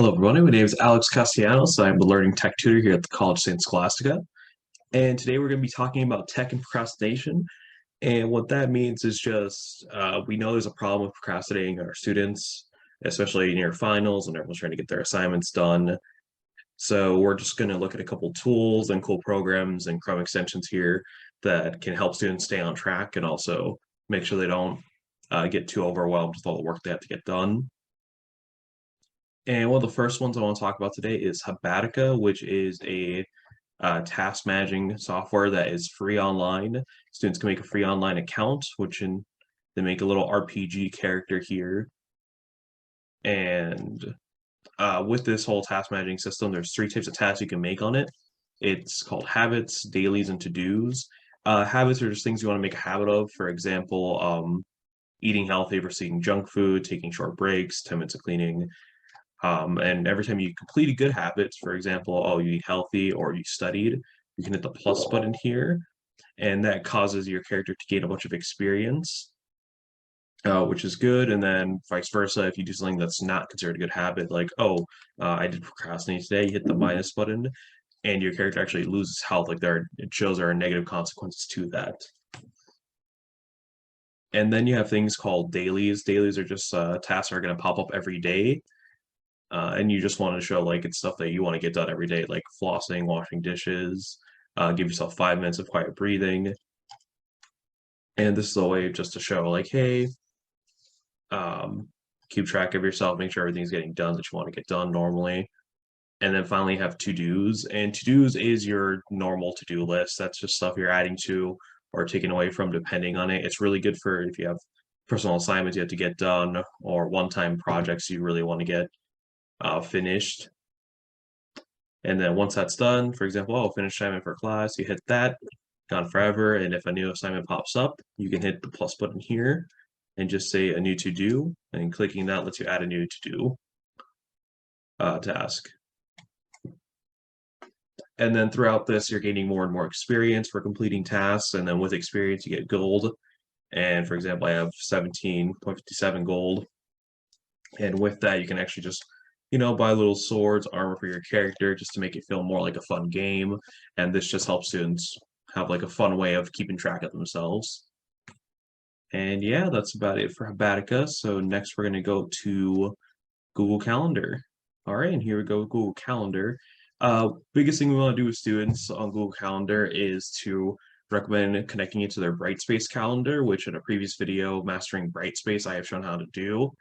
Hello, everyone. My name is Alex Castellanos. I'm the Learning Tech Tutor here at the College of St. Scholastica. And today we're going to be talking about tech and procrastination. And what that means is just we know there's a problem with procrastinating our students, especially near finals and everyone's trying to get their assignments done. So we're just going to look at a couple tools and cool programs and Chrome extensions here that can help students stay on track and also make sure they don't get too overwhelmed with all the work they have to get done. And one of the first ones I want to talk about today is Habatica, which is a task managing software that is free online. Students can make a free online account, they make a little RPG character here. And with this whole task managing system, there's 3 types of tasks you can make on it. It's called habits, dailies, and to-dos. Habits are just things you want to make a habit of. For example, eating healthy versus eating junk food, taking short breaks, 10 minutes of cleaning. And every time you complete a good habit, for example, oh, you eat healthy or you studied, you can hit the plus button here, and that causes your character to gain a bunch of experience, which is good. And then vice versa, if you do something that's not considered a good habit, like, oh, I did procrastinate today, you hit the minus button, and your character actually loses health. Like it shows there are negative consequences to that. And then you have things called dailies. Dailies are just tasks that are going to pop up every day. And you just want to show like it's stuff that you want to get done every day, like flossing, washing dishes, give yourself 5 minutes of quiet breathing. And this is a way just to show like, hey, keep track of yourself, make sure everything's getting done that you want to get done normally. And then finally have to-dos. And to-dos is your normal to-do list. That's just stuff you're adding to or taking away from depending on it. It's really good for if you have personal assignments you have to get done or one-time projects you really want to get finished. And then once that's done, for example, oh, finish assignment for class, you hit that, gone forever. And if a new assignment pops up, you can hit the plus button here and just say a new to-do, and clicking that lets you add a new to-do task. And then throughout this, you're gaining more and more experience for completing tasks. And then with experience, you get gold. And for example, I have 17.57 gold. And with that, you can actually just buy little swords, armor for your character just to make it feel more like a fun game. And this just helps students have like a fun way of keeping track of themselves. And yeah, that's about it for Habatica. So next we're going to go to Google Calendar. All right, and here we go, Google Calendar. Biggest thing we want to do with students on Google Calendar is to recommend connecting it to their Brightspace calendar, which in a previous video, Mastering Brightspace, I have shown how to do.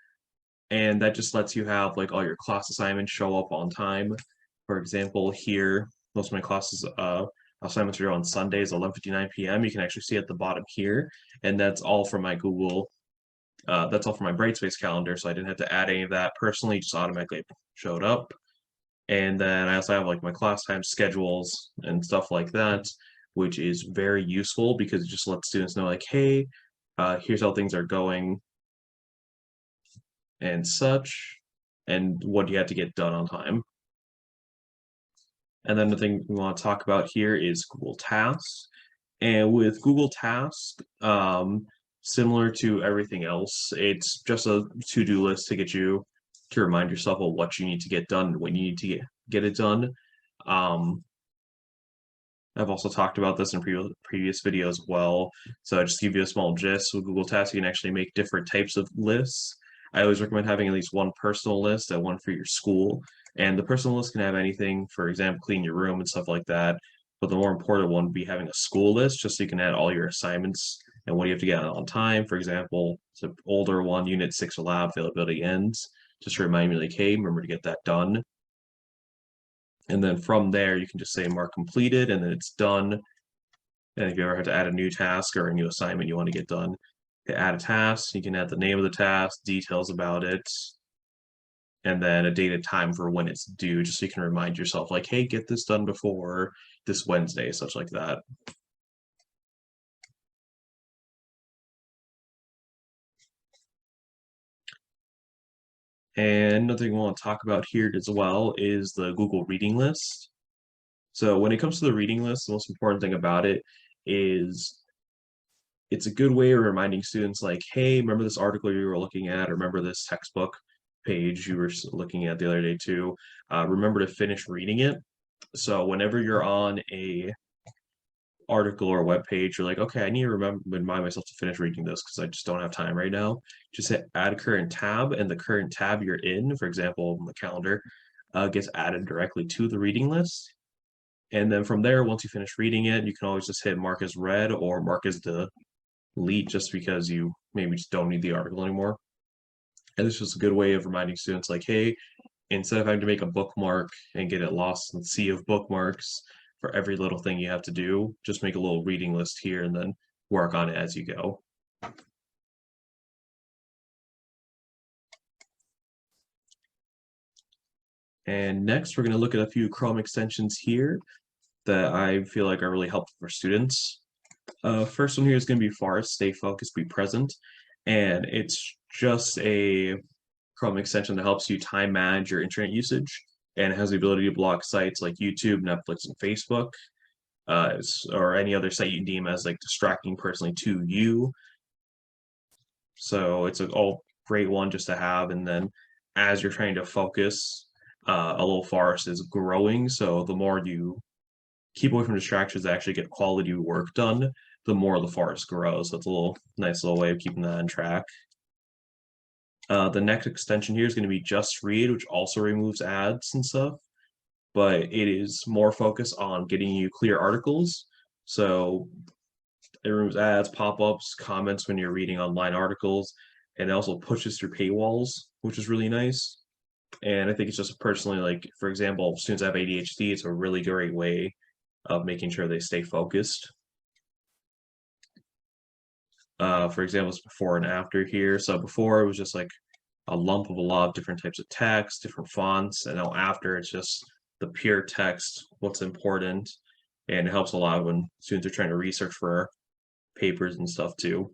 And that just lets you have like all your class assignments show up on time. For example, here, most of my classes assignments are on Sundays, 11:59 p.m. You can actually see at the bottom here, and that's all from my that's all from my Brightspace calendar, so I didn't have to add any of that personally, just automatically showed up. And then I also have like my class time schedules and stuff like that, which is very useful because it just lets students know like, hey, here's how things are going and such, and what you have to get done on time. And then the thing we want to talk about here is Google Tasks. And with Google Tasks, similar to everything else, it's just a to-do list to get you to remind yourself of what you need to get done and when you need to get it done. I've also talked about this in previous videos as well. So I just give you a small gist. With Google Tasks, you can actually make different types of lists. I always recommend having at least one personal list and one for your school. And the personal list can have anything, for example, clean your room and stuff like that. But the more important one would be having a school list, just so you can add all your assignments and what you have to get on time. For example, it's an older one, Unit 6 or lab availability ends. Just to remind me, like, hey, remember to get that done. And then from there, you can just say mark completed, and then it's done. And if you ever have to add a new task or a new assignment you want to get done, to add a task, you can add the name of the task, details about it, and then a date and time for when it's due, just so you can remind yourself, like, hey, get this done before this Wednesday, such like that. And another thing we want to talk about here as well is the Google Reading List. So when it comes to the reading list, the most important thing about it is it's a good way of reminding students like, hey, remember this article you were looking at, or remember this textbook page you were looking at the other day too, remember to finish reading it. So whenever you're on a article or web page, you're like, okay, I need to remind myself to finish reading this because I just don't have time right now. Just hit add current tab, and the current tab you're in, for example, the calendar, gets added directly to the reading list. And then from there, once you finish reading it, you can always just hit mark as read or mark as delete just because you maybe just don't need the article anymore. And this is a good way of reminding students like, hey, instead of having to make a bookmark and get it lost in the sea of bookmarks for every little thing you have to do, just make a little reading list here and then work on it as you go. And next, we're going to look at a few Chrome extensions here that I feel like are really helpful for students. First one here is going to be Forest, Stay Focused, Be Present. And it's just a Chrome extension that helps you time manage your internet usage and has the ability to block sites like YouTube, Netflix, and Facebook, or any other site you deem as like distracting personally to you. So it's an all great one just to have. And then as you're trying to focus, a little forest is growing. So the more you keep away from distractions that actually get quality work done, the more the forest grows. So it's a nice little way of keeping that on track. The next extension here is going to be Just Read, which also removes ads and stuff, but it is more focused on getting you clear articles. So it removes ads, pop-ups, comments when you're reading online articles, and it also pushes through paywalls, which is really nice. And I think it's just personally, like, for example, students have ADHD, it's a really great way of making sure they stay focused. For example, it's before and after here. So before it was just like a lump of a lot of different types of text, different fonts, and now after it's just the pure text, what's important, and it helps a lot when students are trying to research for papers and stuff too.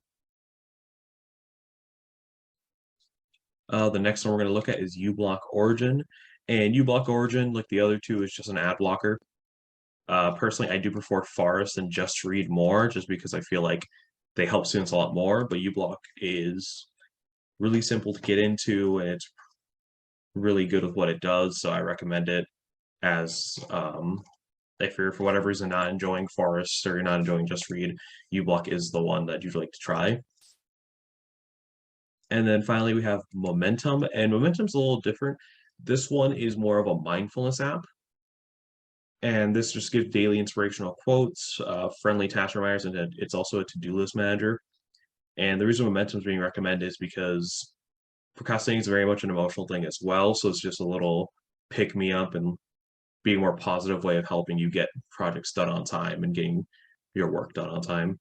The next one we're going to look at is uBlock Origin, and uBlock Origin, like the other two, is just an ad blocker. Personally, I do prefer Forest and Just Read more, just because I feel like they help students a lot more, but uBlock is really simple to get into, and it's really good with what it does, so I recommend it as if you're, for whatever reason, not enjoying Forest or you're not enjoying Just Read, uBlock is the one that you'd like to try. And then finally, we have Momentum, and Momentum's a little different. This one is more of a mindfulness app, and this just gives daily inspirational quotes, friendly task reminders, and it's also a to-do list manager. And the reason Momentum is being recommended is because procrastinating is very much an emotional thing as well. So it's just a little pick-me-up and being a more positive way of helping you get projects done on time and getting your work done on time.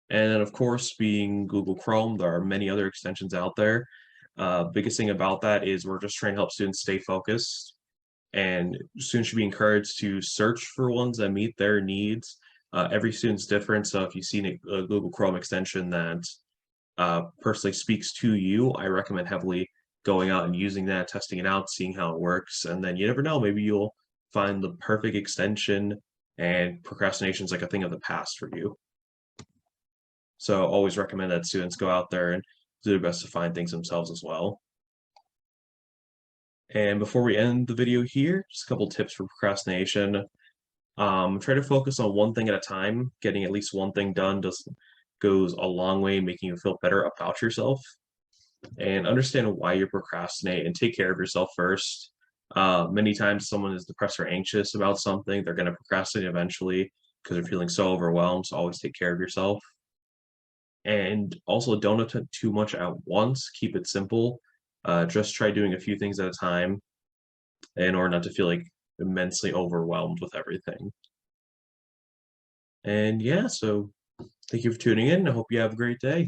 And then, of course, being Google Chrome, there are many other extensions out there. Biggest thing about that is we're just trying to help students stay focused, and students should be encouraged to search for ones that meet their needs. Every student's different, so if you see a Google Chrome extension that personally speaks to you, I recommend heavily going out and using that, testing it out, seeing how it works, and then you never know, maybe you'll find the perfect extension and procrastination is like a thing of the past for you. So always recommend that students go out there and do their best to find things themselves as well. And before we end the video here, just a couple tips for procrastination. Try to focus on one thing at a time. Getting at least one thing done goes a long way in making you feel better about yourself. And understand why you procrastinate and take care of yourself first. Many times someone is depressed or anxious about something, they're going to procrastinate eventually because they're feeling so overwhelmed, so always take care of yourself. And also don't attempt too much at once, keep it simple. Just try doing a few things at a time in order not to feel like immensely overwhelmed with everything. And yeah, so thank you for tuning in. I hope you have a great day.